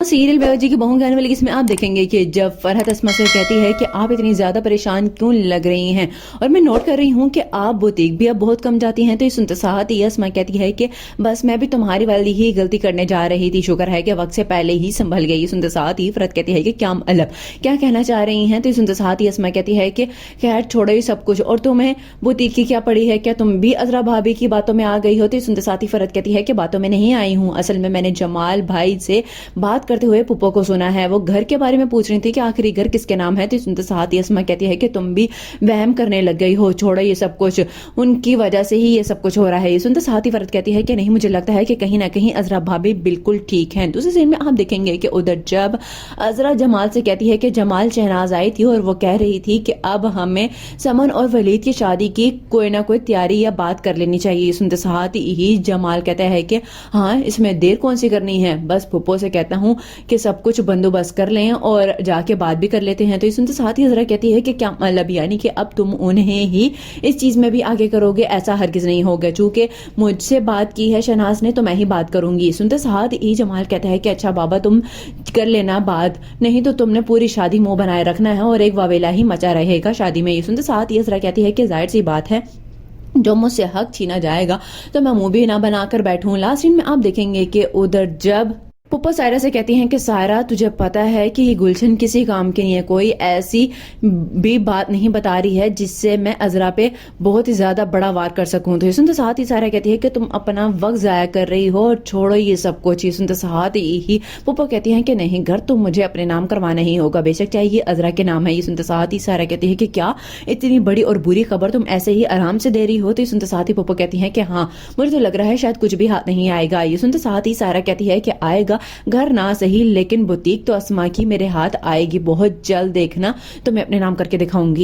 Serial बेवजह की बहू गाने वाली इसमें आप देखेंगे कि जब फरहत अस्मा से कहती है कि आप इतनी ज्यादा परेशान क्यों लग रही हैं, और मैं नोट कर रही हूँ कि आप बुटीक भी अब बहुत कम जाती हैं, तो ये सुनते साथ ही अस्मा कहती है कि बस मैं भी तुम्हारी वाली ही गलती करने जा रही थी, शुक्र है कि वक्त से पहले ही संभल गई। सुनते साथ ही फरहत कहती है कि क्या मतलब क्या कहना चाह रही हैं, तो सुनते साथ ही अस्मा कहती है कि खैर छोड़ो ये सब कुछ, और तुम्हें बुटीक की क्या पड़ी है, क्या तुम भी अजरा भाभी की बातों में आ गई हो। तो सुनते साथ ही फरहत कहती है कि बातों में नहीं आई हूँ, असल में मैंने जमाल भाई से बात करते हुए पुप्पो को सुना है, वो घर के बारे में पूछ रही थी कि आखिरी घर किसके नाम है। तो सुनते साथ ही अस्मा कहती है कि तुम भी वहम करने लग गई हो, छोड़ो ये सब कुछ, उनकी वजह से ही ये सब कुछ हो रहा है। सुनते साथ ही फरहत कहती है कि नहीं, मुझे लगता है कि कहीं ना कहीं अजरा भाभी बिल्कुल ठीक है। दूसरी सीन में आप देखेंगे कि उधर जब अजरा जमाल से कहती है कि जमाल शहनाज आई थी और वो कह रही थी कि अब हमें समन और वलीद की शादी की कोई ना कोई तैयारी या बात कर लेनी चाहिए। सुनते साथ ही जमाल कहता है कि हाँ, इसमें देर कौन सी करनी है, बस पुप्पो से कहता हूँ कि सब कुछ बंदोबस्त कर लें और जाके बात भी कर लेते हैं। तो सुनते साथ ही जरा कहती है कि क्या मतलब, यानी कि अब तुम उन्हें ही इस चीज में भी आगे करोगे, ऐसा हरगिज नहीं होगा, चूंकि मुझसे बात की है शहनाज ने तो मैं ही बात करूंगी। सुनते साथ ही जमाल कहता है कि अच्छा बाबा तुम कर लेना बात, नहीं तो तुमने पूरी शादी मुंह बनाए रखना है और एक वावेला ही मचा रहेगा शादी में। सुनते साथ ही जरा कहती है कि जाहिर सी बात है जो मुझसे हक छीना जाएगा तो मैं मुंह भी ना बनाकर बैठूं। लास्ट सीन में आप देखेंगे कि उधर जब पुप्पो सायरा से कहती हैं कि सायरा तुझे पता है कि ये गुलशन किसी काम की नहीं है, कोई ऐसी भी बात नहीं बता रही है जिससे मैं अजरा पे बहुत ही ज्यादा बड़ा वार कर सकूं। तो सुनते साथ ही सायरा कहती है कि तुम अपना वक्त जाया कर रही हो और छोड़ो ये सब कुछ। सुनते साथ ही पुप्पो कहती हैं कि नहीं, घर तो मुझे अपने नाम करवाना ही होगा, बेशक चाहे ये अजरा के नाम है। ये सुनते साथ ही सायरा कहती है कि क्या इतनी बड़ी और बुरी खबर तुम ऐसे ही आराम से दे रही हो। तो सुनते साथ ही पुप्पो कहती है कि हाँ, मुझे तो लग रहा है शायद कुछ भी हाथ नहीं आएगा। ये सुनते साथ ही सायरा कहती है कि आएगा, घर ना सही लेकिन बुटीक तो अस्मा की मेरे हाथ आएगी बहुत जल्द, देखना तो मैं अपने नाम करके दिखाऊंगी।